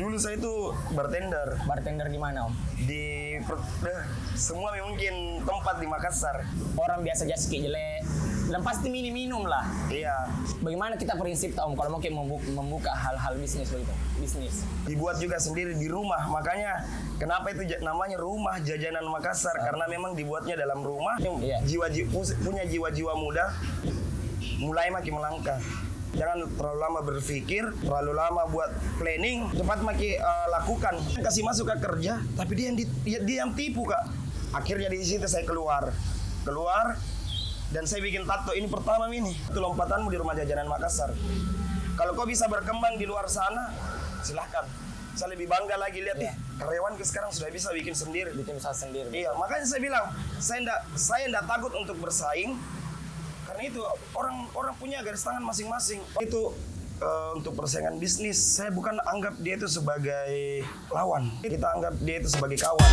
Dulu saya itu bartender. Bartender di mana, Om? Di semua mungkin tempat di Makassar. Orang biasa aja sikit jelek. Dan pasti minum lah. Iya. Bagaimana kita prinsip Om kalau mau kayak membuka hal-hal bisnis begitu? Bisnis. Dibuat juga sendiri di rumah. Makanya kenapa itu namanya Rumah Jajanan Makassar, karena memang dibuatnya dalam rumah. Iya. Punya jiwa-jiwa muda mulai makin melangkah. Jangan terlalu lama berpikir, terlalu lama buat planning, cepat makin lakukan. Kasih masuk ke kerja, tapi dia yang tipu, Kak. Akhirnya di situ saya keluar, dan saya bikin tato ini pertama ini. Itu lompatanmu di Rumah Jajanan Makassar. Kalau kau bisa berkembang di luar sana, silahkan. Saya lebih bangga lagi lihat karyawanku sekarang sudah bisa bikin sendiri. Bikin usaha sendiri. Iya, makanya saya bilang, saya enggak takut untuk bersaing. Karena itu orang punya garis tangan masing-masing. Itu untuk persaingan bisnis, saya bukan anggap dia itu sebagai lawan. Kita anggap dia itu sebagai kawan.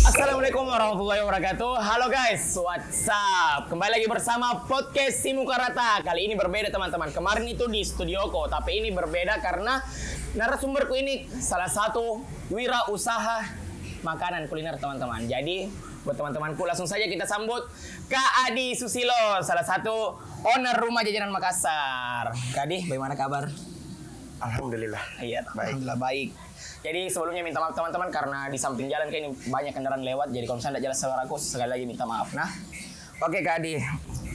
Assalamualaikum warahmatullahi wabarakatuh. Halo guys, what's up? Kembali lagi bersama podcast Si Muka Rata. Kali ini berbeda teman-teman. Kemarin itu di studioko, tapi ini berbeda karena narasumberku ini salah satu wirausaha makanan kuliner teman-teman. Jadi buat teman-temanku langsung saja kita sambut Kak Adi Susilo, salah satu owner Rumah Jajanan Makassar. Kak Adi, bagaimana kabar? Alhamdulillah. Iya, Baik. alhamdulillah baik. Jadi sebelumnya minta maaf teman-teman karena di samping jalan kayak ini banyak kendaraan lewat. Jadi kalau misalnya tidak jelas suaraku sekali lagi minta maaf. Nah, oke Kak Adi,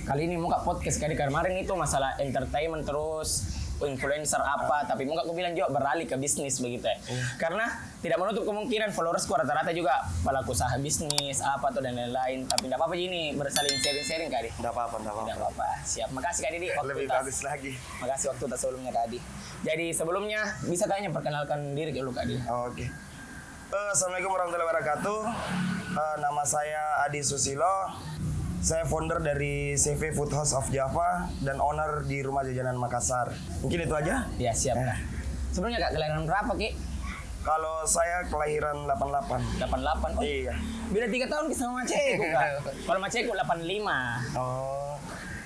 kali ini muka podcast Kak Adi. Kemarin itu masalah entertainment terus influencer apa, tapi muka aku bilang juga beralih ke bisnis begitu ya. Karena tidak menutup kemungkinan followersku rata-rata juga pelaku usaha bisnis apa tuh dan lain-lain. Tapi tidak apa-apa ini bersaling sharing-sharing Kak Adi. Tidak apa-apa. Tidak apa-apa. Siap. Makasih Kak Adi. Lebih bagus lagi. Makasih waktu tas sebelumnya Kak Adi. Jadi sebelumnya bisa kayaknya perkenalkan diri dulu Kak Adi. Oke. Assalamualaikum warahmatullahi wabarakatuh. Nama saya Adi Susilo. Saya founder dari CV Food House of Java dan owner di Rumah Jajanan Makassar. Mungkin itu aja? Ya siap Kak. Sebelumnya Kak, kelahiran berapa Ki? Kalau saya kelahiran 88. 88? Oh Iya. beda 3 tahun sama Maceku Kak. Kalau Maceku 85. Oh.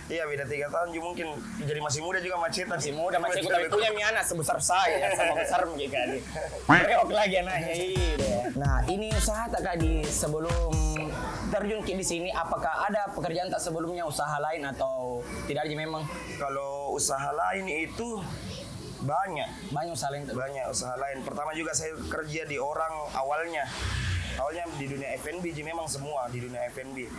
Iya, beda 3 tahun juga mungkin. Jadi masih muda juga Macet. Masih muda Maceku tapi punya anak sebesar saya, sama besar mungkin Kak Adi. Reok lagi anaknya. Iya. Nah, ini usaha tak Kak di sebelum terjun di sini, apakah ada pekerjaan tak sebelumnya usaha lain atau tidak aja memang? Kalau usaha lain itu banyak Usaha lain. usaha lain. Pertama juga saya kerja di orang awalnya di dunia F&B, memang semua di dunia F&B.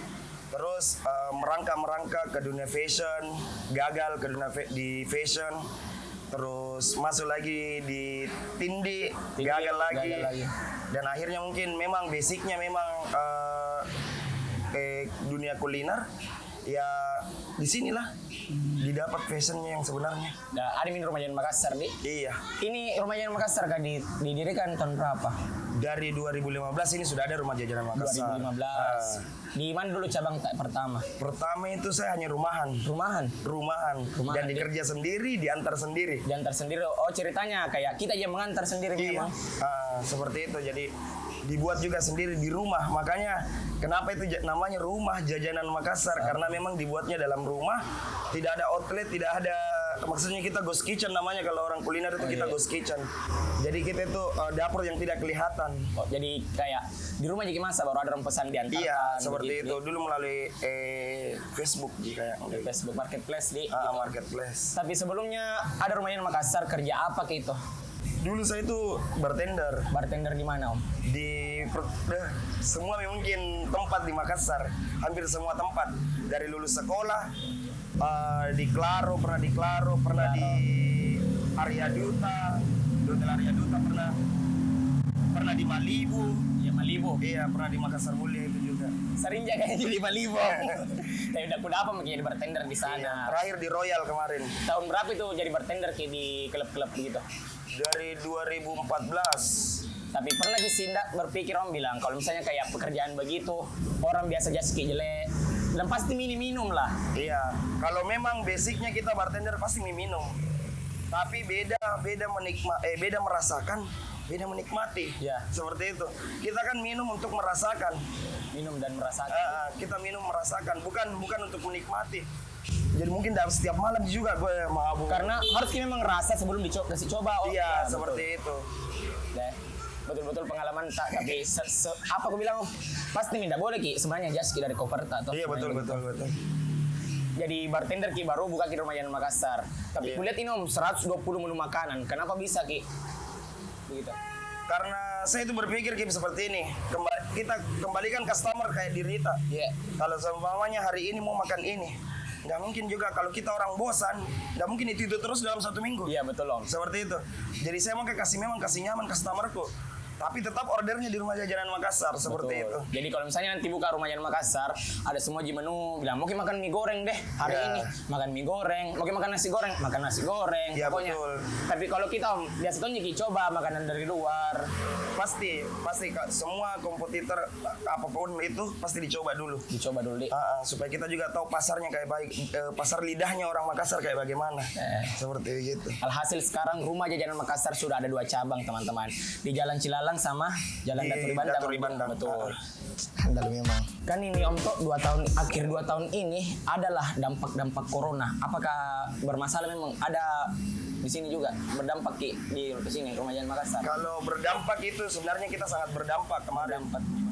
Terus merangkak ke dunia fashion, gagal ke dunia di fashion. Terus masuk lagi di tindi, gagal lagi. Dan akhirnya mungkin memang basicnya memang dunia kuliner. Ya disinilah didapat fashionnya yang sebenarnya. Nah, ada Rumah Jajanan Makassar di. Iya. Ini Rumah Jajanan Makassar Kak didirikan tahun berapa? Dari 2015 ini sudah ada Rumah Jajanan Makassar. 2015. Di mana dulu cabang pertama? Pertama itu saya hanya rumahan. Rumahan. Dan dikerja sendiri, diantar sendiri. Diantar sendiri. Oh ceritanya kayak kita aja mengantar sendiri memang. Seperti itu. Jadi dibuat juga sendiri di rumah. Makanya kenapa itu namanya Rumah Jajanan Makassar, karena memang dibuatnya dalam rumah. Tidak ada outlet, tidak ada, maksudnya kita ghost kitchen namanya kalau orang kuliner itu kita ghost kitchen. Jadi kita itu dapur yang tidak kelihatan. Oh, jadi kayak di rumah jadi masa baru ada orang pesan diantarkan. Iya, seperti itu. Dulu melalui Facebook kayak Facebook Marketplace di. Marketplace. Tapi sebelumnya ada Rumah Jajanan Makassar, kerja apa ke itu? Dulu saya itu bartender. Bartender di mana Om? Di semua mungkin tempat di Makassar, hampir semua tempat. Dari lulus sekolah, di Claro, pernah di Arya Duta, Hotel Arya Duta, pernah di Malibu. Ya Malibu. Iya, pernah di Makassar Mulia itu juga. Sering jaga jadi Malibu. Tapi udah kuda apa jadi bartender di sana. Iya, terakhir di Royal kemarin. Tahun berapa itu jadi bartender kayak di klub-klub gitu? Dari 2014. Tapi pernah sih berpikir Om bilang kalau misalnya kayak pekerjaan begitu orang biasa aja sikit jelek dan pasti minum lah. Iya, kalau memang basicnya kita bartender pasti minum. Tapi beda merasakan, beda menikmati. Ya. Seperti itu. Kita kan minum untuk merasakan. Minum dan merasakan. Kita minum merasakan, bukan untuk menikmati. Jadi mungkin dalam setiap malam juga gue mabuk. Karena harus kita memang ngerasa sebelum kasih coba. Iya, ya, seperti itu. Deh, betul-betul pengalaman tak tapi apa aku bilang Om? Pasti minta boleh Ki sebenarnya just Ki dari cover tak. Iya, betul. Jadi bartender Ki baru buka Ki Rumah Jalan Makassar. Tapi Iya. kulihat ini Om 120 menu makanan. Kenapa bisa Ki? Begitu. Karena saya itu berpikir Kim seperti ini. Kita kembalikan customer kayak diri kita. Iya. Kalau seumpamanya hari ini mau makan ini, nggak mungkin juga kalau kita orang bosan, nggak mungkin itu terus dalam 1 minggu. Iya betul Om. Seperti itu. Jadi saya mau kasih nyaman customerku. Tapi tetap ordernya di Rumah Jajanan Makassar seperti Betul. itu. Jadi kalau misalnya nanti buka Rumah Jalan Makassar, ada semua di menu bilang mau makan mie goreng deh hari Ya. ini, makan mie goreng, mau makan nasi goreng, makan nasi goreng. Ya, pokoknya. betul. Tapi kalau kita Om, biasa tuh Ki coba makanan dari luar. Pasti Kak, semua kompetitor apapun itu pasti dicoba dulu. Dicoba dulu deh. Supaya kita juga tahu pasarnya kayak baik, pasar lidahnya orang Makassar kayak bagaimana. Seperti itu. Alhasil sekarang Rumah Jajanan Makassar sudah ada 2 cabang teman-teman. Di Jalan Cilalang sama Jalan Di Daturi Bandang. Daturi Bandang. Betul. Handal memang. Kan ini Om Tok 2 tahun ini adalah dampak-dampak corona. Apakah bermasalah memang ada di sini juga berdampak Ki di sini Rumah Jalan Makassar? Kalau berdampak itu sebenarnya kita sangat berdampak kemarin.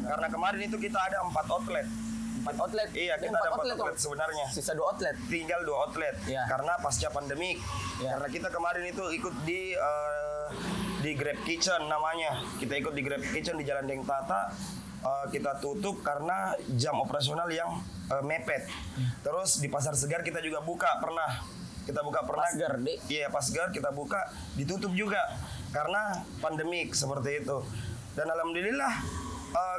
Karena kemarin itu kita ada 4 outlet. 4 outlet? Iya, kita ada 4 outlet sebenarnya. Sisa 2 outlet? Tinggal 2 outlet. Iya. Karena pasca pandemik. Iya. Karena kita kemarin itu ikut di Grab Kitchen namanya. Kita ikut di Grab Kitchen di Jalan Deng Tata. Kita tutup karena jam operasional yang mepet. Terus di Pasar Segar kita juga buka pernah. Pasgar, Dek. Iya, Pasgar kita buka, ditutup juga karena pandemik seperti itu. Dan alhamdulillah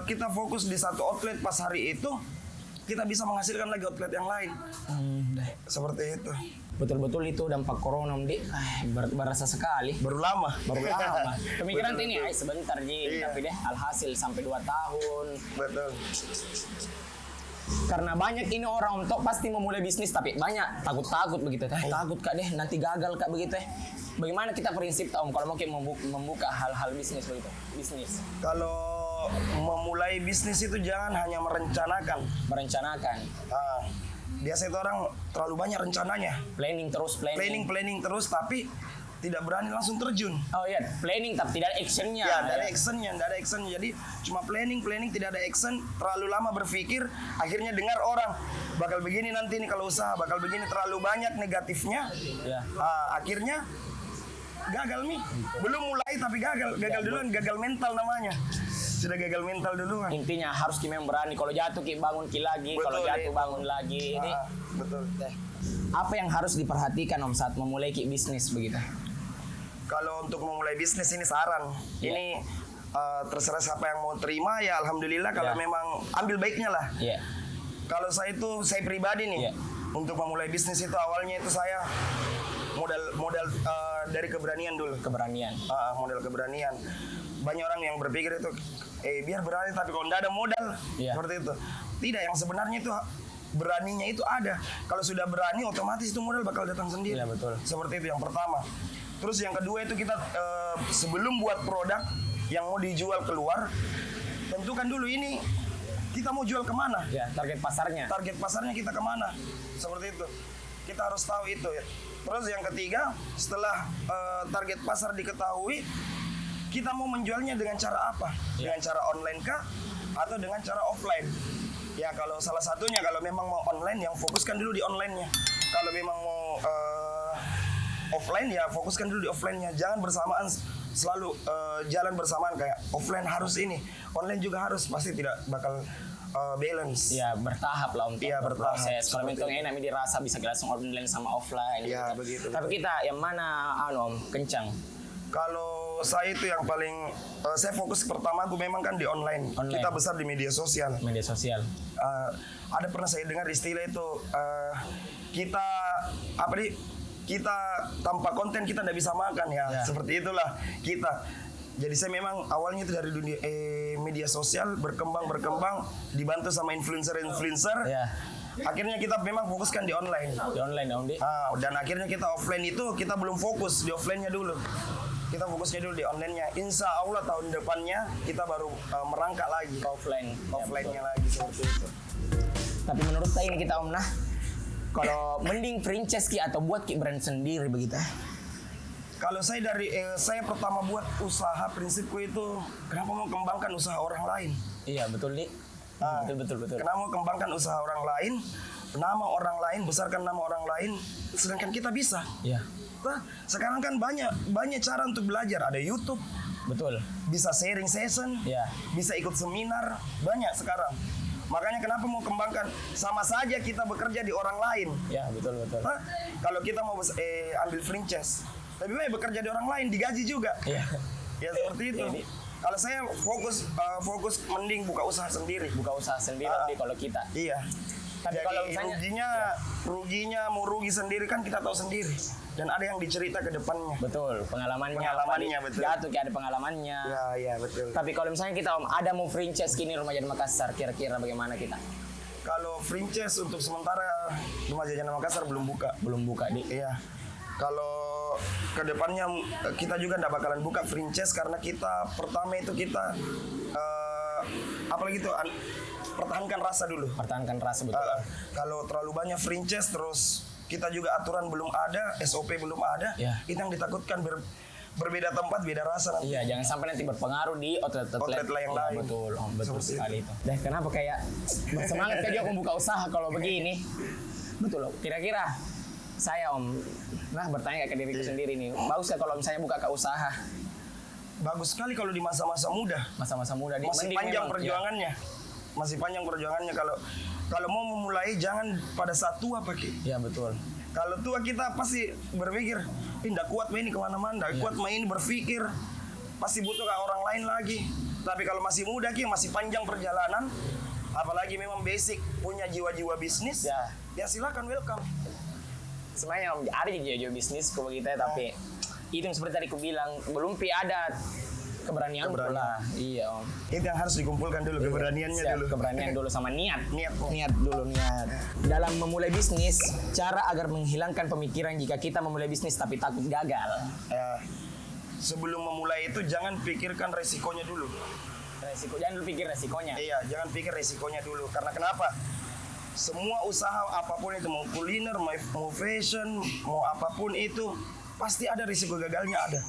kita fokus di 1 outlet pas hari itu, kita bisa menghasilkan lagi outlet yang lain. Seperti itu. Betul-betul itu dampak corona Om Dik. Berasa sekali. Baru lama. Pemikiran Betul, ini sebentar Ji, Iya. tapi deh alhasil sampai 2 tahun. Betul. Karena banyak ini orang untuk pasti memulai bisnis tapi banyak takut-takut begitu. Takut Kak deh nanti gagal Kak begitu. Bagaimana kita prinsip Om kalau mau membuka hal-hal bisnis begitu? Bisnis. Kalau memulai bisnis itu jangan hanya merencanakan. Biasa itu orang terlalu banyak rencananya. Planning terus. Planning terus tapi tidak berani langsung terjun. Oh iya, planning tapi tidak ada actionnya. Ya, tidak ada actionnya. Jadi cuma planning, tidak ada action. Terlalu lama berpikir, akhirnya dengar orang bakal begini nanti nih kalau usaha, bakal begini terlalu banyak negatifnya. Ya. Akhirnya gagal nih. Belum mulai tapi gagal duluan, gagal mental namanya. Sudah gagal mental duluan. Intinya harus Ki memang berani. Kalau jatuh Ki bangun Ki lagi, kalau jatuh bangun lagi. Ini betul. apa yang harus diperhatikan Om saat memulai Ki bisnis begitu? Kalau untuk memulai bisnis ini saran. Iya. Ini terserah siapa yang mau terima ya alhamdulillah kalau Iya. memang ambil baiknya lah. Iya. Kalau saya pribadi nih Iya. untuk memulai bisnis itu awalnya itu saya modal dari keberanian dulu. Modal keberanian. Banyak orang yang berpikir itu biar berani tapi kalau tidak ada modal Iya. seperti itu. Tidak, yang sebenarnya itu beraninya itu ada. Kalau sudah berani otomatis itu modal bakal datang sendiri. Iya, betul. Seperti itu yang pertama. Terus yang kedua itu kita sebelum buat produk yang mau dijual keluar, tentukan dulu ini kita mau jual kemana. Ya, target pasarnya Kita kemana. Seperti itu. Kita harus tahu itu ya. Terus yang ketiga, setelah target pasar diketahui, kita mau menjualnya dengan cara apa? Ya. Dengan cara online kah? Atau dengan cara offline? Ya kalau salah satunya, kalau memang mau online, yang fokuskan dulu di online-nya. Kalau memang mau offline, ya fokuskan dulu di offline-nya. Jangan bersamaan selalu jalan bersamaan kayak offline harus ini, online juga harus, pasti tidak bakal balance. Ya bertahap lah untuk Iya, bertahap. berproses. Kalau memang enak dirasa bisa langsung online sama offline. Iya, gitu. begitu. Tapi kita yang mana Om kencang? Kalau saya itu yang paling saya fokus pertama aku memang kan di online. Kita besar di media sosial. Ada pernah saya dengar istilah itu kita tanpa konten kita tidak bisa makan ya. Seperti itulah kita. Jadi saya memang awalnya itu dari dunia media sosial berkembang dibantu sama influencer. Ya. Akhirnya kita memang fokuskan di online. Di online Om Dik. Dan akhirnya kita offline itu kita belum fokus di offline-nya dulu. Kita fokusnya dulu di online-nya. Insya Allah tahun depannya kita baru merangkak lagi Offline. offline-nya lagi seperti itu. Tapi menurut saya ini kita Om Kalau mending franchise ki atau buat ki brand sendiri begitu. Kalau saya saya pertama buat usaha, prinsipku itu kenapa mau kembangkan usaha orang lain? Iya betul nih. Betul. Kenapa mau kembangkan usaha orang lain, nama orang lain, besarkan nama orang lain, sedangkan kita bisa. Iya. Nah, sekarang kan banyak cara untuk belajar. Ada YouTube, Betul. bisa sharing session, Iya. bisa ikut seminar, banyak sekarang. Makanya kenapa mau kembangkan? Sama saja kita bekerja di orang lain. Ya betul. Nah, kalau kita mau ambil franchise, lebih baik bekerja di orang lain, digaji juga. Iya. Ya seperti itu. Jadi, kalau saya fokus mending buka usaha sendiri. buka usaha sendiri nih kalau kita. Iya. Tapi Jadi kalau misalnya ruginya mau rugi sendiri kan kita tahu sendiri. Dan ada yang dicerita ke depannya. betul pengalamannya Betul. jatuh kayak ada pengalamannya. Ya betul. Tapi kalau misalnya kita ada mau franchise kini Rumah Jajan Makassar, kira-kira bagaimana kita? Kalau franchise untuk sementara Rumah Jajan Makassar belum buka. Belum buka di. Iya. Kalau kedepannya kita juga tidak bakalan buka franchise karena kita pertama itu kita apalagi itu pertahankan rasa dulu. Pertahankan rasa betul. Kalau terlalu banyak franchise terus kita juga aturan belum ada, SOP belum ada, Ya. itu yang ditakutkan berbeda tempat, beda rasa nanti. Iya, jangan sampai nanti berpengaruh di outlet yang lain. Betul, betul Seperti sekali itu. Deh, kenapa kayak bersemangat kayak Om buka usaha kalau begini? Betul loh. Kira-kira saya bertanya ke diriku sendiri nih, bagus gak kalau misalnya buka ke usaha? Bagus sekali kalau di masa-masa muda. Masa-masa muda Masih mending panjang memang, perjuangannya. Masih panjang perjuangannya kalau mau memulai jangan pada saat tua Pak. Iya betul. Kalau tua kita pasti berpikir, tidak kuat main ini kemana-mana, tidak kuat main ini berpikir, pasti butuh ke orang lain lagi. Tapi kalau masih muda masih panjang perjalanan, apalagi memang basic punya jiwa-jiwa bisnis, ya silakan welcome. Sebenarnya ada jiwa-jiwa bisnis kok begitu ya, tapi itu yang seperti tadi aku bilang belum ada keberanian pula. Iya Om. Itu yang harus dikumpulkan dulu keberaniannya Siap, dulu. keberanian dulu sama niat. Niat dulu. Dalam memulai bisnis, cara agar menghilangkan pemikiran jika kita memulai bisnis tapi takut gagal. Sebelum memulai itu jangan pikirkan resikonya dulu. Jangan dulu pikir resikonya. Iya, jangan pikir resikonya dulu. Karena kenapa? Semua usaha apapun itu, mau kuliner, mau fashion, mau apapun itu, pasti ada risiko gagalnya ada.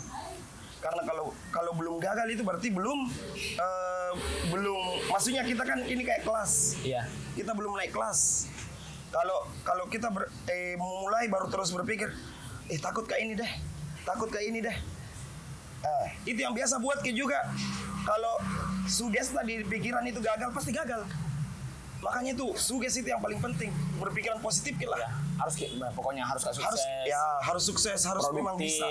Karena kalau belum gagal itu berarti belum maksudnya kita kan ini kayak kelas. Iya. Kita belum naik kelas. Kalau kita memulai baru terus berpikir, takut kayak ini deh. Itu yang biasa buat juga. Kalau suges tadi pikiran itu gagal pasti gagal. Makanya itu suges itu yang paling penting, berpikiran positif lah. Ya, pokoknya harus sukses. Harus sukses, harus produktif, memang bisa.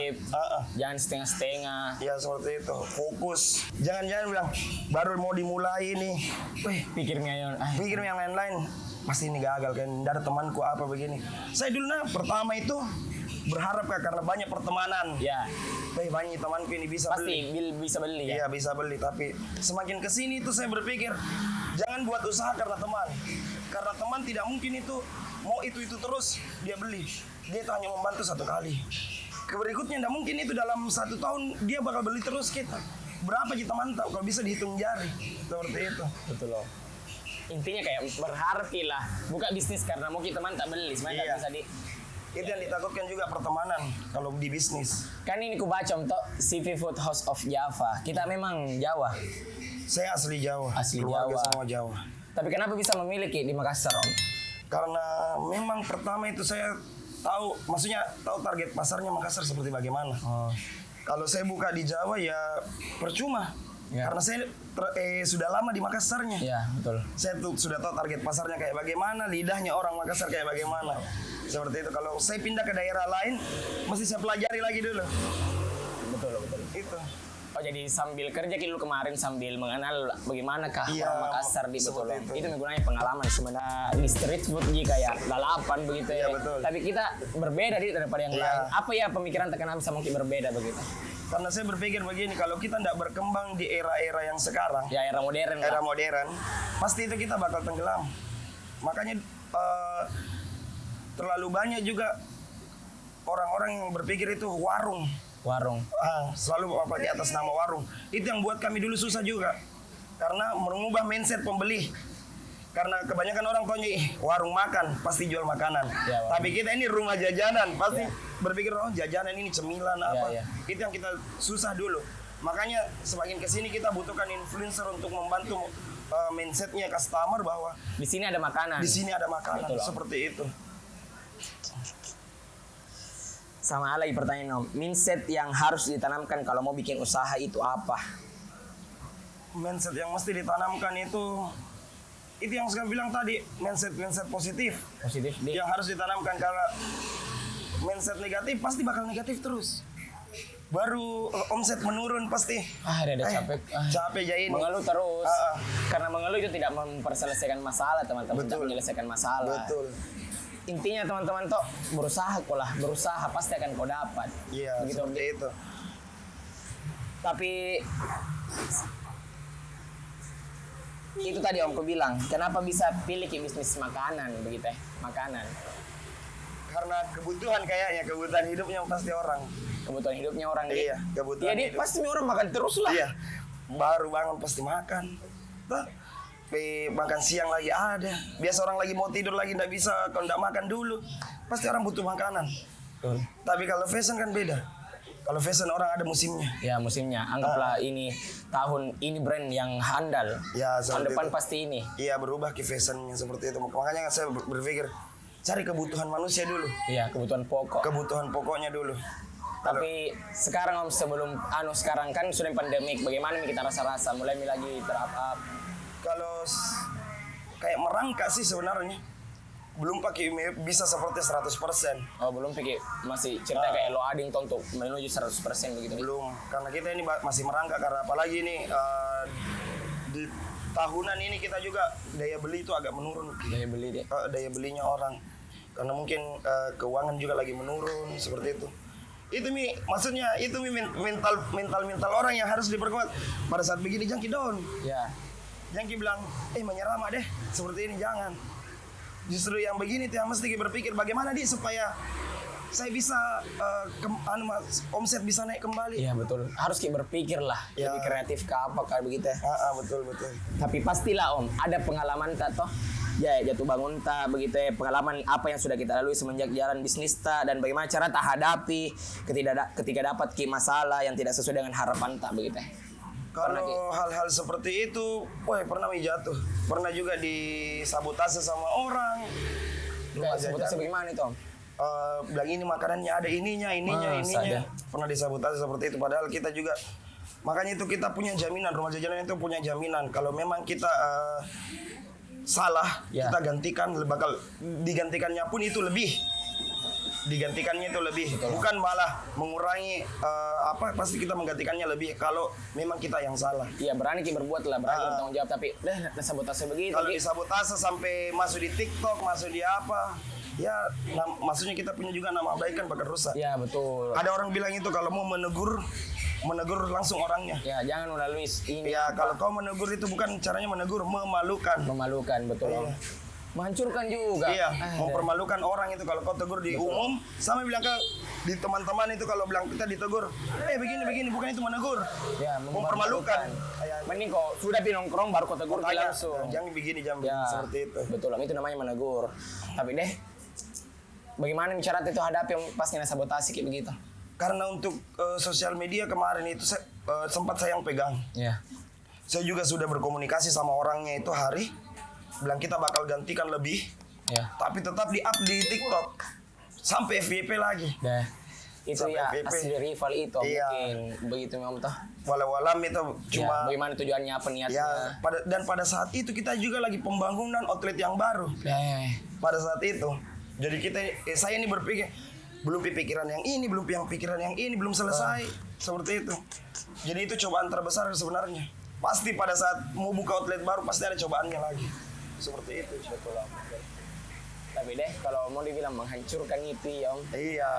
Jangan setengah-setengah. Ya seperti itu, fokus. Jangan bilang baru mau dimulai nih, Pikir yang lain-lain, pasti ini gagal kan. Tidak ada temanku apa begini. Saya dulu pertama itu berharap karena banyak pertemanan. Ya. Banyak temanku ini bisa pasti bisa beli ya. Iya bisa beli, tapi semakin kesini itu saya berpikir jangan buat usaha karena teman. Karena teman tidak mungkin itu mau itu terus dia beli. Dia itu hanya membantu satu kali. Berikutnya tidak mungkin itu dalam 1 tahun dia bakal beli terus kita. Berapa sih teman tahu kalau bisa dihitung jari. Seperti itu. Betul loh. Intinya kayak berharap lah buka bisnis karena mau kita teman tak beli. Sebenarnya bisa itu yang ditakutkan juga pertemanan kalau di bisnis. Kan ini ku baca untuk CV Food House of Java. Kita memang Jawa. Saya asli Jawa. Keluarga Jawa. semua Jawa. Tapi kenapa bisa memiliki di Makassar Om? Karena memang pertama itu saya tahu target pasarnya Makassar seperti bagaimana. Kalau saya buka di Jawa ya percuma. Ya. Karena saya sudah lama di Makassarnya. Iya, betul. Saya sudah tahu target pasarnya kayak bagaimana, lidahnya orang Makassar kayak bagaimana. Seperti itu. Kalau saya pindah ke daerah lain, mesti saya pelajari lagi dulu. Betul. Itu. Oh jadi sambil kerja dulu kemarin sambil mengenal bagaimanakah orang Makassar di betul. Itu menggunakan pengalaman sebenarnya di street food kayak lalapan begitu ya. Betul. Tapi kita berbeda daripada yang lain. Apa ya pemikiran terkenal bisa mungkin berbeda begitu? Karena saya berpikir begini, kalau kita tidak berkembang di era-era yang sekarang, ya era modern, pasti itu kita bakal tenggelam. Makanya terlalu banyak juga orang-orang yang berpikir itu warung. Selalu di atas nama warung. Itu yang buat kami dulu susah juga. Karena mengubah mindset pembeli. Karena kebanyakan orang taunya warung makan pasti jual makanan. Ya, tapi kita ini rumah jajanan pasti berpikir oh jajanan ini cemilan apa. Ya. Itu yang kita susah dulu. Makanya semakin kesini kita butuhkan influencer untuk membantu mindsetnya customer bahwa Di sini ada makanan. di sini ada makanan. Betul, Om. Seperti itu. Sama lagi pertanyaan Om, mindset yang harus ditanamkan kalau mau bikin usaha itu apa? Mindset yang mesti ditanamkan itu yang saya bilang tadi, mindset positif. Positif deh. Yang harus ditanamkan, karena mindset negatif pasti bakal negatif terus. Baru omset menurun pasti. Ada capek. Capek ya ini. Mengeluh terus. Karena mengeluh itu tidak memperselesaikan masalah, teman-teman. Tidak menyelesaikan masalah. Betul. Intinya teman-teman toh berusaha pasti akan kau dapat. Iya, begitu seperti itu. Tapi itu tadi Om bilang, kenapa bisa pilih bisnis makanan begitu makanan? Karena kebutuhan hidupnya pasti orang. Kebutuhan hidupnya orang. Iya, kebutuhan Jadi hidup. pasti orang makan terus lah. Iya. Baru bangun pasti makan. Makan siang lagi ada. Biasa orang lagi mau tidur lagi tidak bisa kalau tidak makan dulu. Pasti orang butuh makanan. Betul. Tapi kalau fashion kan beda. Kalau fashion orang ada musimnya. Ya musimnya. Anggaplah ini tahun ini brand yang handal. Ya, tahun seperti depan itu. pasti ini. Iya, berubah ke fashionnya seperti itu. Makanya saya berpikir cari kebutuhan manusia dulu. Iya, kebutuhan pokok. Kebutuhan pokoknya dulu. Tapi sekarang Om, sebelum sekarang kan sudah pandemik, bagaimana nih kita rasa-rasa mulai lagi terap-up? Kalau kayak merangkak sih sebenarnya belum pakai bisa seperti 100%. Oh, belum pikir masih cerita kayak lo ading untuk menuju 100% begitu. Belum, karena kita ini masih merangkak, karena apalagi ini di tahunan ini kita juga daya beli itu agak menurun. Daya beli deh. Daya belinya orang, karena mungkin keuangan juga lagi menurun seperti itu. Itu maksudnya itu mental orang yang harus diperkuat pada saat begini. Jangan down. Ya. Jangan bilang menyerah mah deh seperti ini, jangan. Justru yang begini tuh yang mesti berpikir bagaimana supaya saya bisa omset bisa naik kembali. Iya betul. Harus kita berpikir lah, Ya. lebih kreatif ke apa kayak begitu. Betul. Tapi pastilah Om, ada pengalaman tak toh? Ya jatuh bangun tak begitu ya, pengalaman apa yang sudah kita lalui semenjak jalan bisnis tak, dan bagaimana cara tak hadapi ketika dapat masalah yang tidak sesuai dengan harapan tak begitu ya. Kalau hal-hal seperti itu, pernah jatuh. Pernah juga disabotase sama orang. Kayak sabotase bagaimana itu Om? Bilang ini makanannya ada ininya. Saja. Pernah disabotase seperti itu. Padahal kita juga, makanya itu kita punya jaminan, rumah jajanan itu punya jaminan. Kalau memang kita salah, Ya. kita gantikan, bakal digantikannya pun itu lebih. Digantikannya itu lebih, Betul. bukan malah mengurangi pasti kita menggantikannya lebih kalau memang kita yang salah. Iya berani kita berbuat lah, berani bertanggung jawab, tapi sabotase begitu. Kalau disabotase sampai masuk di TikTok, masuk di apa, ya maksudnya kita punya juga nama baik kan bakal rusak. Iya betul. Ada orang bilang itu kalau mau menegur langsung orangnya. Ya jangan melalui ini. Ya kalau kau menegur itu bukan caranya menegur, memalukan. Memalukan betul. Iya. Om. Menghancurkan juga. Iya, mempermalukan orang itu kalau kau tegur di umum, sama bilang ke di teman-teman itu kalau bilang kita ditegur, begini, bukan itu menegur. Ya, mempermalukan. Mending kok sudah nongkrong baru kau tegur Tanya, langsung. jangan begini, seperti itu. Betul, Om, itu namanya menegur. Tapi bagaimana cara itu hadapi pas kena sabotase kayak begitu? Karena untuk sosial media kemarin itu sempat saya yang pegang. Iya. Saya juga sudah berkomunikasi sama orangnya itu bilang kita bakal gantikan lebih, Ya. tapi tetap di-up di TikTok sampai FYP lagi. Itu Sampai ya FYP. asli rival itu Iya. mungkin begitu memang toh. Walau-walam itu cuma Bagaimana tujuannya, apa niatnya? ya pada saat itu kita juga lagi pembangunan outlet yang baru. Pada saat itu. Jadi saya ini berpikir belum pikiran yang ini, belum selesai. Seperti itu. Jadi itu cobaan terbesar sebenarnya. Pasti pada saat mau buka outlet baru pasti ada cobaannya lagi. Seperti itu. Tapi kalau mau dibilang menghancurkan itu ya Om. Iya.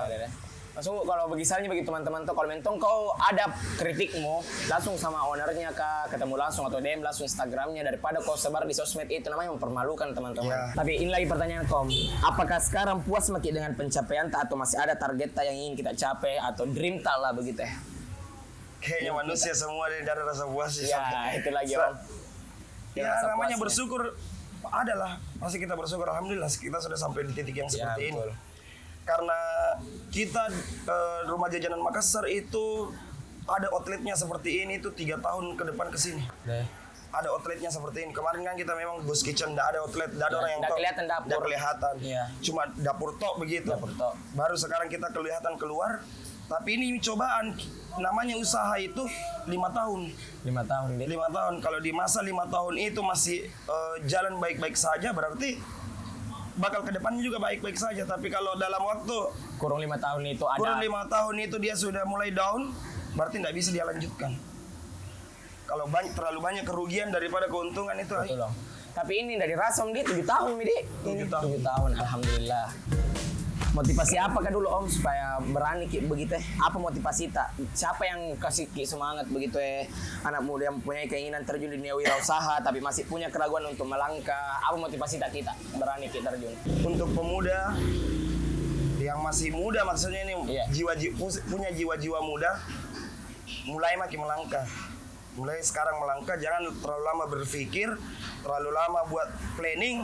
Langsung kalau bagi teman-teman tuh kalau mentong kau ada kritikmu langsung sama ownernya kah, ketemu langsung atau DM langsung Instagramnya, daripada kau sebar di sosmed, itu namanya mempermalukan teman-teman. Ya. Tapi ini lagi pertanyaan Kom, apakah sekarang puas makin dengan pencapaian tak, atau masih ada target tak yang ingin kita capai atau dream tak lah begitu ya? Kayaknya manusia semua dari rasa puas sih. Ya itu lagi Om. Ya Rasa namanya puasnya. bersyukur adalah pasti kita bersyukur, alhamdulillah kita sudah sampai di titik yang seperti ini. betul. Karena kita Rumah Jajanan Makassar itu ada outletnya seperti ini tuh 3 tahun ke depan ke sini. Ada outletnya seperti ini. Kemarin kan kita memang Ghost Kitchen, enggak ada outlet, enggak ada orang yang Nggak tahu. kelihatan dapur. Nggak kelihatan. Iya. Cuma dapur tok begitu. Dapur tok. Baru sekarang kita kelihatan keluar. Tapi ini cobaan, namanya usaha itu 5 tahun. 5 tahun, Dik. 5 tahun. Kalau di masa 5 tahun itu masih jalan baik-baik saja, berarti bakal ke depannya juga baik-baik saja. Tapi kalau dalam waktu Kurang 5 tahun itu ada. kurang 5 tahun itu dia sudah mulai down, berarti tidak bisa dia lanjutkan. Kalau terlalu banyak kerugian daripada keuntungan itu. Betul, Om. Tapi ini dari rasa Om, Dik, 7 tahun, Dik. 7 tahun. 7 tahun, alhamdulillah. Motivasi apa kah dulu Om supaya berani begitu? Apa motivasi tak? Siapa yang kasih semangat begitu anak muda yang punya keinginan terjun di dunia wirausaha tapi masih punya keraguan untuk melangkah? Apa motivasi tak kita berani kita terjun? Untuk pemuda yang masih muda, maksudnya ini Iya. punya jiwa-jiwa muda, mulai makin melangkah. Mulai sekarang melangkah, jangan terlalu lama berpikir, terlalu lama buat planning.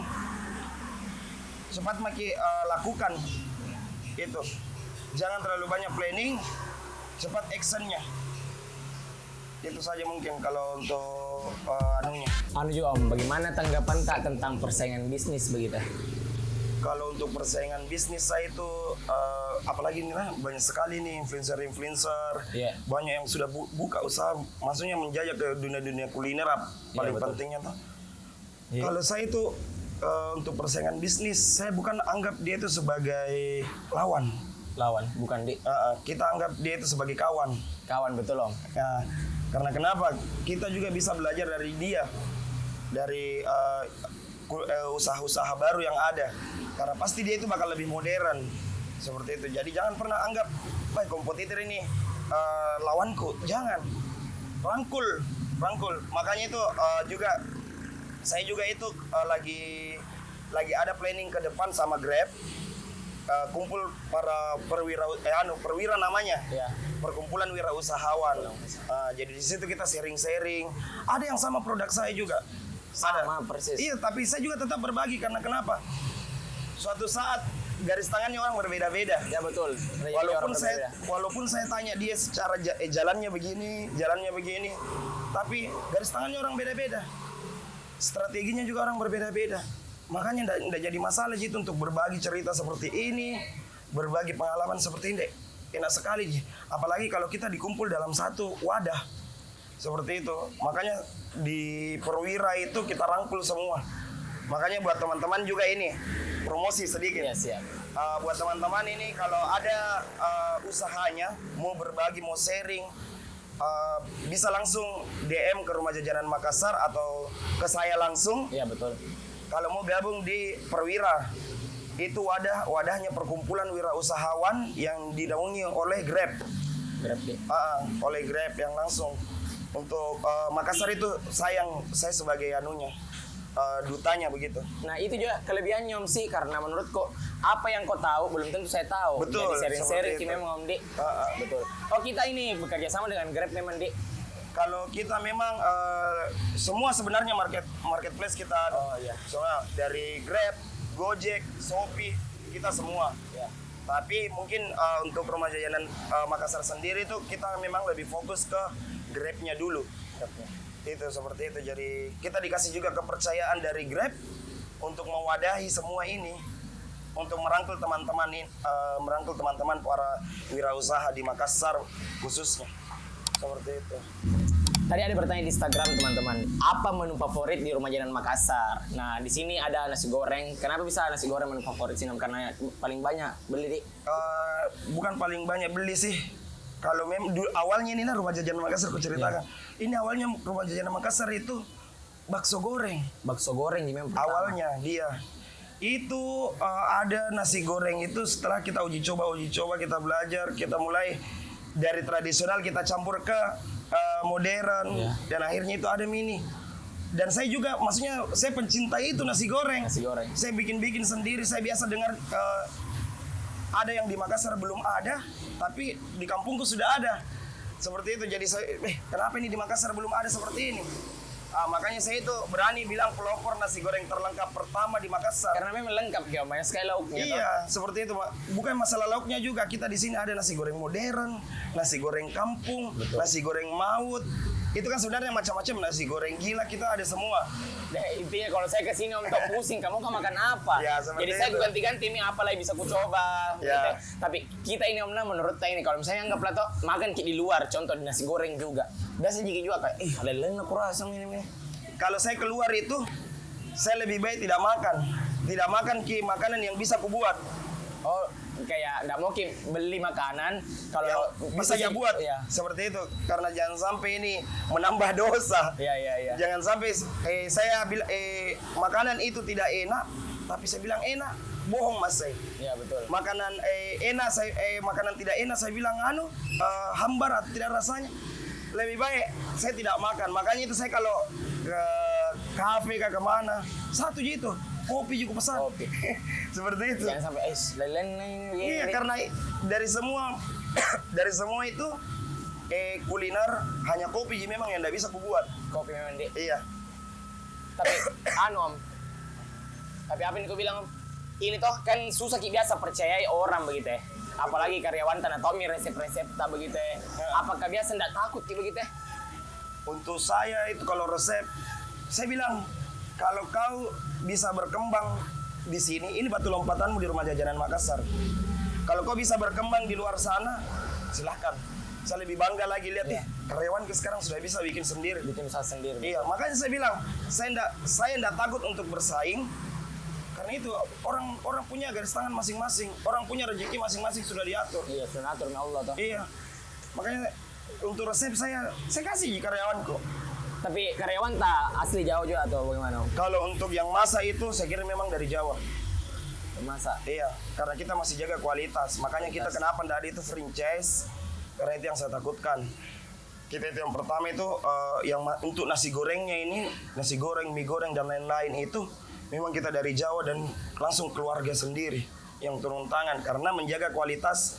Cepat makin lakukan itu. Jangan terlalu banyak planning, cepat actionnya. Itu saja mungkin kalau untuk anunya. Anu juga Om, bagaimana tanggapan tak tentang persaingan bisnis begitu? Kalau untuk persaingan bisnis saya itu apalagi ini lah, banyak sekali nih influencer Iya. banyak yang sudah buka usaha, maksudnya menjajah ke dunia kuliner paling betul. pentingnya tuh. Iya. Kalau saya itu untuk persaingan bisnis, saya bukan anggap dia itu sebagai lawan. Lawan, bukan Dik. Kita anggap dia itu sebagai kawan. Kawan, betul Om. Ya, karena kenapa? Kita juga bisa belajar dari dia, dari usaha-usaha baru yang ada. Karena pasti dia itu bakal lebih modern, seperti itu. Jadi jangan pernah anggap, wah kompetitor ini lawanku. Jangan, rangkul. Makanya itu juga saya juga itu lagi ada planning ke depan sama Grab. Kumpul para perwira namanya. Iya. Perkumpulan wirausahawan. Jadi di situ kita sharing-sharing. Ada yang sama produk saya juga. Sama persis. Iya, tapi saya juga tetap berbagi karena kenapa? Suatu saat garis tangannya orang berbeda-beda. Ya betul. Walaupun saya tanya dia secara jalannya begini, tapi garis tangannya orang beda-beda. Strateginya juga orang berbeda-beda. Makanya tidak jadi masalah gitu untuk berbagi cerita seperti ini, berbagi pengalaman seperti ini. Enak sekali, apalagi kalau kita dikumpul dalam satu wadah seperti itu. Makanya di perwira itu kita rangkul semua. Makanya buat teman-teman juga ini promosi sedikit. Iya, siap. Buat teman-teman ini kalau ada usahanya mau berbagi, mau sharing, bisa langsung DM ke Rumah Jajanan Makassar atau ke saya langsung. Iya, betul. Kalau mau gabung di Perwira, itu wadahnya perkumpulan wirausahawan yang dinaungi oleh Grab. Grab, Dik. Oleh Grab yang langsung. Untuk Makassar itu saya sebagai dutanya begitu. Nah itu juga kelebihannya Om sih, karena menurutku apa yang kau tahu belum tentu saya tahu. Betul, jadi sharing-sharing seperti itu. memang Om Dik. Betul. Oh kita ini bekerja sama dengan Grab memang Dik. Kalau kita memang semua sebenarnya marketplace kita ada. Oh, iya. Soalnya dari Grab, Gojek, Shopee, kita semua. Ya. Tapi mungkin untuk Rumah Jajanan Makassar sendiri itu kita memang lebih fokus ke Grab-nya dulu. Grabnya. Itu seperti itu. Jadi kita dikasih juga kepercayaan dari Grab untuk mewadahi semua ini, untuk merangkul teman-teman para wirausaha di Makassar khususnya. Seperti itu. Tadi ada bertanya di Instagram teman-teman, apa menu favorit di Rumah Jajanan Makassar? Nah di sini ada nasi goreng. Kenapa bisa nasi goreng menu favorit sih? Karena paling banyak beli Dik. Bukan paling banyak beli sih. Kalau awalnya ini Rumah Jajanan Makassar aku ceritakan. Ini awalnya Rumah Jajanan Makassar itu bakso goreng. Bakso goreng memang pertama. Awalnya dia itu ada nasi goreng itu setelah kita uji coba kita belajar, kita mulai dari tradisional kita campur ke modern, dan akhirnya itu ada mini. Dan saya juga, maksudnya saya pencinta itu nasi goreng. Nasi goreng. Saya bikin sendiri. Saya biasa dengar ada yang di Makassar belum ada, tapi di kampungku sudah ada. Seperti itu. Jadi saya, kenapa ini di Makassar belum ada seperti ini? Makanya saya itu berani bilang pelopor nasi goreng terlengkap pertama di Makassar. Karena memang lengkap ya, banyak sekali lauknya. Iya, seperti itu, Pak. Bukan masalah lauknya juga. Kita di sini ada nasi goreng modern, nasi goreng kampung, nasi goreng maut. Itu kan sebenarnya macam-macam, nasi goreng gila kita ada semua. Nah, intinya kalau saya kesini untuk pusing, kamu kan makan apa? Ya, seperti jadi saya itu. ganti-ganti nih apa lagi bisa ku coba. Ya. Gitu. Tapi kita ini Om Nam, menurut saya ini kalau misalnya anggaplah toh makan di luar, contoh di nasi goreng juga. Biasa juga kayak, lelen aku rasa ini. Kalau saya keluar itu, saya lebih baik tidak makan. Tidak makan makanan yang bisa kubuat. Oh, kayak nggak mau beli makanan kalau Yang bisa ya buat. Ya. Seperti itu. Karena jangan sampai ini menambah dosa. Iya. Jangan sampai saya bilang makanan itu tidak enak, tapi saya bilang enak. Bohong Mas saya. Iya, betul. Makanan enak makanan tidak enak saya bilang hambar atau tidak rasanya. Lebih baik saya tidak makan. Makanya itu saya kalau ke kafe ke kemana satu gitu kopi juga pesan. Kopi. Seperti itu. Jangan sampai lelen. Iya, karena dari semua dari semua itu kuliner hanya kopi memang yang tidak bisa kubuat. Kopi memang Iya. Tapi Om. Tapi apa yang ku bilang Om? Ini toh kan susah biasa percayai orang begitu ya. Apalagi karyawan tanah Tommy resep-resep tak begitu ya. Apakah biasa tidak takut begitu ya? Untuk saya itu kalau resep, saya bilang kalau kau bisa berkembang di sini, ini batu lompatanmu di rumah jajanan Makassar. Kalau kau bisa berkembang di luar sana, silahkan. Saya lebih bangga lagi lihat karyawan sekarang sudah bisa bikin sendiri. Bikin usaha sendiri. Iya, makanya saya bilang saya enggak takut untuk bersaing. Karena itu orang punya garis tangan masing-masing, orang punya rezeki masing-masing sudah diatur. Iya, sudah atur Allah toh. Iya, makanya untuk resep saya kasih karyawanku. Tapi karyawan tak asli Jawa juga atau bagaimana Om? Kalau untuk yang masak itu saya kira memang dari Jawa. Masa? Iya, karena kita masih jaga kualitas. Makanya kita kenapa tidak ada itu franchise? Karena itu yang saya takutkan. Kita itu yang pertama itu untuk nasi gorengnya ini, nasi goreng, mie goreng dan lain-lain itu memang kita dari Jawa dan langsung keluarga sendiri yang turun tangan karena menjaga kualitas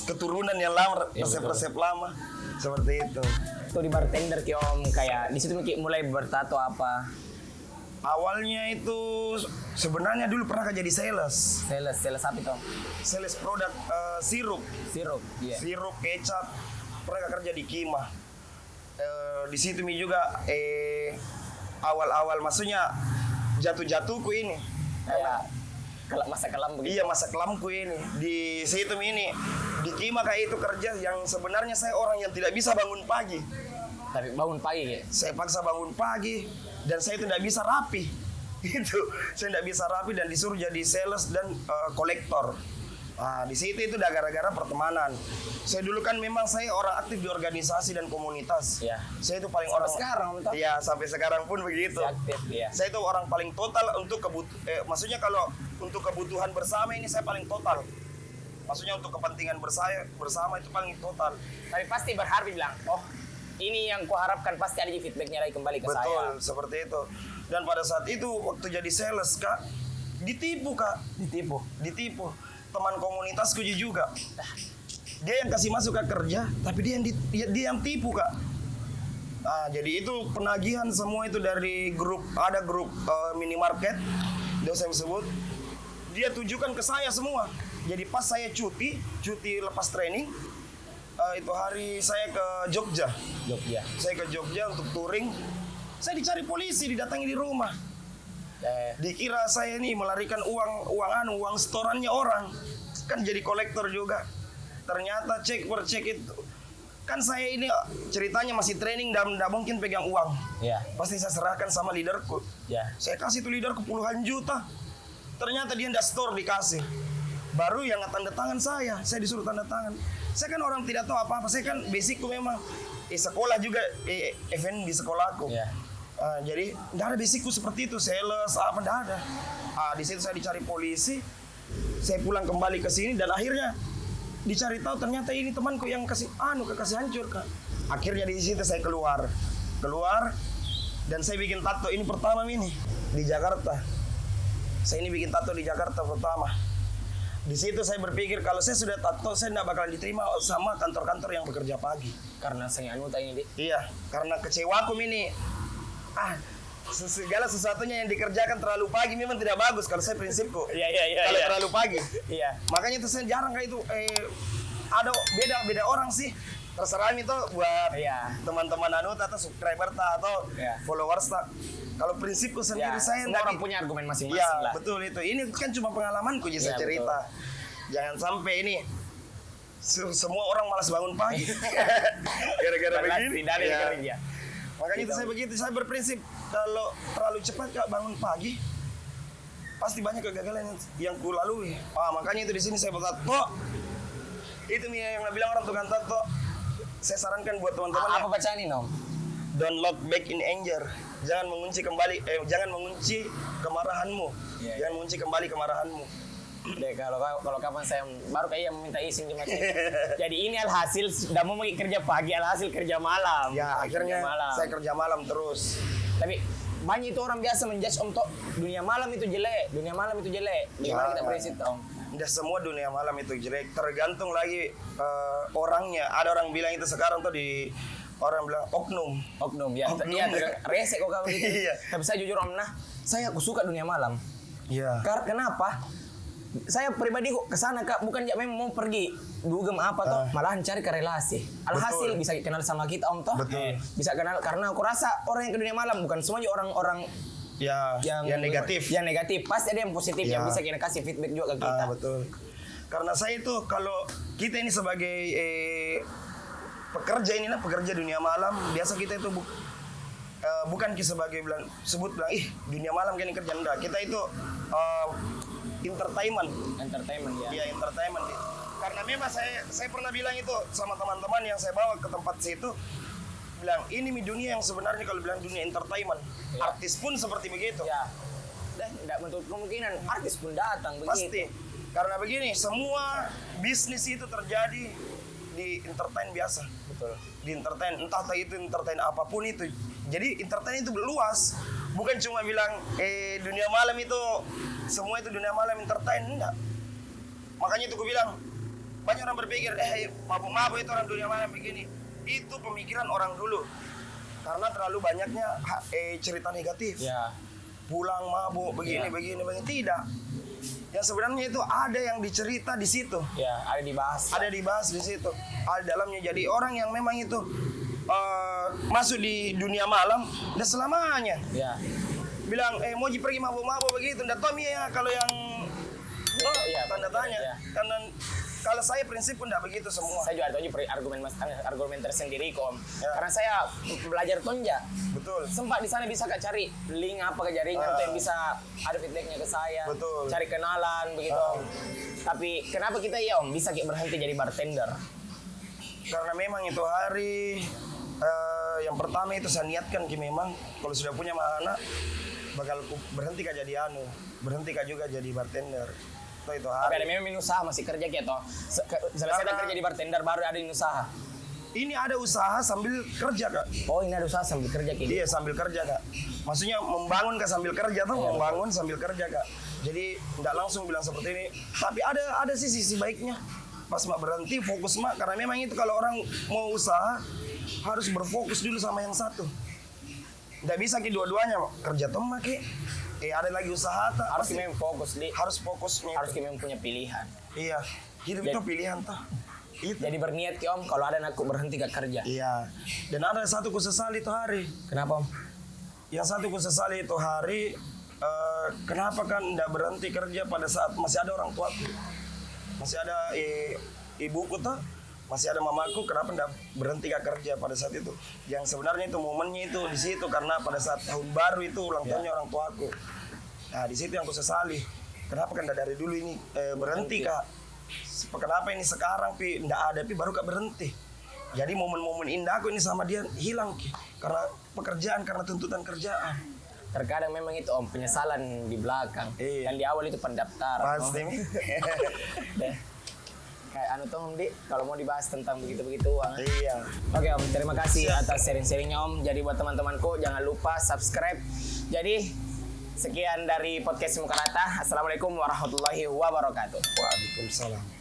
keturunan yang lama, resep-resep lama seperti itu. Tuh di bartender Om kayak di situ mulai bertato apa? Awalnya itu sebenarnya dulu pernah jadi sales apa itu? Sales produk sirup, Iya. sirup, kecap, pernah kerja di Kima. Di situ juga awal-awal maksudnya jatuhku ini. Kayak masa kelam begitu. Iya, masa kelamku ini. Di situ ini di Kima kayak itu kerja yang sebenarnya saya orang yang tidak bisa bangun pagi. Tapi bangun pagi ya? Saya paksa bangun pagi dan saya itu tidak bisa rapi. Itu saya tidak bisa rapi dan disuruh jadi sales dan kolektor. Nah, di situ itu udah gara-gara pertemanan. Saya dulu kan memang saya orang aktif di organisasi dan komunitas. Iya. Saya itu paling Sampai orang sekarang, betul? Iya, sampai sekarang pun begitu. Aktif, iya. Saya itu orang paling total untuk maksudnya kalau untuk kebutuhan bersama ini saya paling total. Maksudnya untuk kepentingan bersama itu paling total. Tapi pasti berharap bilang, ini yang kuharapkan pasti ada feedbacknya lagi kembali ke saya. Betul, seperti itu. Dan pada saat itu waktu jadi sales Kak, ditipu Kak. Ditipu. Teman komunitasku juga. Dia yang kasih masuk ke kerja, tapi dia yang tipu Kak. Nah, jadi itu penagihan semua itu dari grup minimarket, dia saya sebut. Dia tujukan ke saya semua. Jadi pas saya cuti lepas training, itu hari saya ke Jogja. Saya ke Jogja untuk touring. Saya dicari polisi, didatangi di rumah. Dikira saya ini melarikan uang setorannya orang. Kan jadi kolektor juga. Ternyata cek itu. Kan saya ini ceritanya masih training dan tidak mungkin pegang uang. Iya. Pasti saya serahkan sama leaderku. Iya. Saya kasih tuh leaderku puluhan juta. Ternyata dia tidak store dikasih. Baru yang tanda tangan saya disuruh tanda tangan. Saya kan orang tidak tahu apa-apa. Saya kan basicku memang sekolah juga event di sekolahku. Iya. Jadi tidak ada basicku seperti itu, sales apa tidak ada. Di situ saya dicari polisi, saya pulang kembali ke sini dan akhirnya dicari tahu ternyata ini temanku yang kasih hancur Kak. Akhirnya di situ saya keluar dan saya bikin tato ini pertama ini di Jakarta. Saya ini bikin tato di Jakarta pertama. Di situ saya berpikir kalau saya sudah tato, saya tidak bakalan diterima sama kantor-kantor yang bekerja pagi. Karena saya anu ini, Dik. Iya, karena kecewaku ini. Segala sesuatunya yang dikerjakan terlalu pagi memang tidak bagus kalau saya prinsipku. Iya. Kalau terlalu pagi. Iya. Makanya itu saya jarang kayak itu. Ada beda orang sih. Terserah itu buat teman-teman atau subscriber atau followers Kalau prinsipku sendiri saya semua orang punya argumen masing-masing ya, lah. Betul itu. Ini kan cuma pengalamanku saya cerita. Betul. Jangan sampai ini semua orang malas bangun pagi. Gara-gara begini. Ya. Makanya itu saya begitu. Saya berprinsip kalau terlalu cepat Kak bangun pagi pasti banyak kegagalan yang ku lalui. Makanya itu di sini saya bertato. Itu yang bilang orang tukang tato. Saya sarankan buat teman-teman apa bacaan ini, Om? Don't look back in anger. Jangan mengunci kembali jangan mengunci kemarahanmu. Jangan mengunci kembali kemarahanmu. Deh, kalau kapan saya baru kayak meminta izin di masjid. Jadi ini alhasil sudah mau kerja pagi, alhasil kerja malam. Ya, akhirnya saya kerja malam terus. Tapi banyak itu orang biasa menjudge Om Tok, dunia malam itu jelek, dunia malam itu jelek. Bagaimana kita prinsip Om? Tidak semua dunia malam itu jelek, tergantung lagi orangnya. Ada orang bilang itu sekarang tuh orang bilang oknum ya. Iya, resek kok kamu gitu. Iya. Tapi saya jujur Om, aku suka dunia malam. Iya. Kenapa? Saya pribadi kok kesana Kak, bukan memang mau pergi dugem apa toh, malahan cari ke relasi. Alhasil bisa kenal sama kita Om toh. Betul. Bisa kenal karena aku rasa orang yang ke dunia malam bukan semuanya orang-orang yang negatif. Yang negatif, pasti ada yang positif yang bisa kita kasih feedback juga ke kita. Betul. Karena saya itu kalau kita ini sebagai pekerja dunia malam, biasa kita itu bukan sebagai bilang dunia malam kan kerja enggak. Kita itu entertainment ya. Iya, entertainment. Karena memang saya pernah bilang itu sama teman-teman yang saya bawa ke tempat situ, bilang ini dunia yang sebenarnya kalau bilang dunia entertainment. Artis pun seperti begitu. Ya. Tidak menutup kemungkinan artis pun datang begitu. Pasti. Karena begini, semua bisnis itu terjadi di entertain biasa. Betul. Di entertain, entah itu entertain apapun itu. Jadi entertain itu luas. Bukan cuma bilang dunia malam itu semua itu dunia malam entertain, enggak. Makanya itu gue bilang banyak orang berpikir mabuk-mabuk itu orang dunia malam begini. Itu pemikiran orang dulu. Karena terlalu banyaknya cerita negatif. Ya. Pulang mabuk begini. Tidak. Yang sebenarnya itu ada yang dicerita di situ. Ya, ada dibahas. Ada dibahas di situ. Ada dalamnya. Jadi orang yang memang itu masuk di dunia malam udah selamanya. Ya. Bilang mau pergi mabuk-mabuk begitu. Nggak tahu ya kalau yang tanda tanya. Ya. Karena kalau saya prinsip pun nggak begitu semua. Saya juga ada argumen tersendiri kok Om. Ya. Karena saya belajar tonja. Betul. Sempat di sana bisa cari link apa ke jaringan tuh yang bisa ada feedbacknya ke saya. Betul. Cari kenalan begitu Om. Tapi kenapa kita Om bisa berhenti jadi bartender? Karena memang itu hari yang pertama itu saya niatkan memang kalau sudah punya anak bakal berhenti jadi berhenti juga jadi bartender. Itu hari. Tapi ada memang usaha masih kerja gitu. Selesai kerja jadi bartender baru ada usaha. Ini ada usaha sambil kerja Kak. Oh ini ada usaha sambil kerja gitu? Iya sambil kerja Kak. Maksudnya membangun Kak sambil kerja tuh, membangun sambil kerja Kak. Jadi tidak langsung bilang seperti ini. Tapi ada sisi baiknya. Pas mak berhenti fokus mak karena memang itu kalau orang mau usaha harus berfokus dulu sama yang satu. Tidak bisa dua-duanya kerja tuh mak ada lagi usaha tak harus memang fokus harus fokus harus memang punya pilihan. Iya hidup itu pilihan tuh. Jadi berniat Om kalau ada aku berhenti gak kerja. Iya. Dan ada satu ku sesali itu hari. Kenapa Om? Yang satu ku sesali itu hari kenapa kan tidak berhenti kerja pada saat masih ada orang tuaku, masih ada ibuku tuh, masih ada mamaku, kenapa tidak berhenti gak kerja pada saat itu? Yang sebenarnya itu momennya itu di situ karena pada saat tahun baru itu ulang tahunnya orang tuaku. Nah di situ yang aku sesali. Kenapa kan dari dulu ini berhenti Kak? Kenapa ini sekarang tidak ada baru Kak berhenti? Jadi momen-momen indahku ini sama dia hilang karena pekerjaan, karena tuntutan kerjaan. Terkadang memang itu Om penyesalan di belakang. Iya. Dan di awal itu pendaftaran. Pasti. Kayak Om Di, kalau mau dibahas tentang begitu-begituan. Iya. Oke Om, terima kasih atas sharing-sharingnya Om. Jadi buat teman-temanku jangan lupa subscribe. Jadi Sekian dari podcast Muka Rata. Assalamualaikum warahmatullahi wabarakatuh. Waalaikumsalam.